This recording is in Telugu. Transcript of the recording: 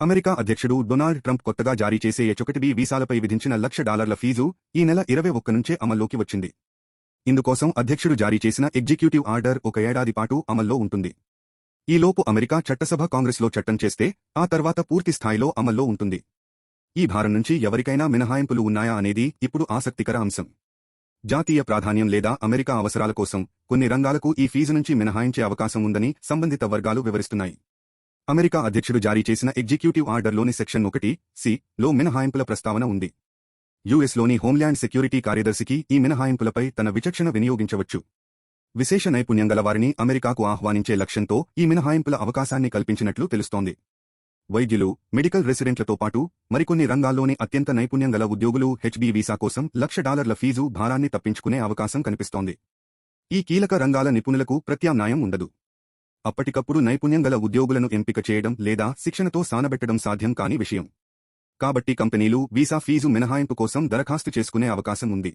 అమెరికా అధ్యక్షుడు డొనాల్డ్ ట్రంప్ కొత్తగా జారీ చేసే H-1B వీసాలపై విధించిన $1,00,000 ఫీజు ఈ నెల 21 నుంచే అమల్లోకి వచ్చింది. ఇందుకోసం అధ్యక్షుడు జారీ చేసిన ఎగ్జిక్యూటివ్ ఆర్డర్ ఒక ఏడాది పాటు అమల్లో ఉంటుంది. ఈలోపు అమెరికా చట్టసభ కాంగ్రెస్లో చట్టం చేస్తే ఆ తర్వాత పూర్తి స్థాయిలో అమల్లో ఉంటుంది. ఈ భారం నుంచి ఎవరికైనా మినహాయింపులు ఉన్నాయా అనేది ఇప్పుడు ఆసక్తికర అంశం. జాతీయ ప్రాధాన్యం లేదా అమెరికా అవసరాల కోసం కొన్ని రంగాలకు ఈ ఫీజు నుంచి మినహాయించే అవకాశం ఉందని సంబంధిత వర్గాలు వివరిస్తున్నాయి. అమెరికా అధ్యక్షుడు జారీ చేసిన ఎగ్జిక్యూటివ్ ఆర్డర్లోని సెక్షన్ 1(c) లో మినహాయింపుల ప్రస్తావన ఉంది. యుఎస్లోని హోంల్యాండ్ సెక్యూరిటీ కార్యదర్శికి ఈ మినహాయింపులపై తన విచక్షణ వినియోగించవచ్చు. విశేష నైపుణ్యం గలవారిని అమెరికాకు ఆహ్వానించే లక్ష్యంతో ఈ మినహాయింపుల అవకాశాన్ని కల్పించినట్లు తెలుస్తోంది. వైద్యులు, మెడికల్ రెసిడెంట్లతో పాటు మరికొన్ని రంగాల్లోని అత్యంత నైపుణ్యం గల ఉద్యోగులు H-1B వీసా కోసం $1,00,000 ఫీజు భారాన్ని తప్పించుకునే అవకాశం కనిపిస్తోంది. ఈ కీలక రంగాల నిపుణులకు ప్రత్యామ్నాయం ఉండదు. అప్పటికప్పుడు నైపుణ్యం గల ఉద్యోగులను ఎంపిక చేయడం లేదా శిక్షణతో సానబెట్టడం సాధ్యం కాని విషయం. కాబట్టి కంపెనీలు వీసా ఫీజు మినహాయింపు కోసం దరఖాస్తు చేసుకునే అవకాశం ఉంది.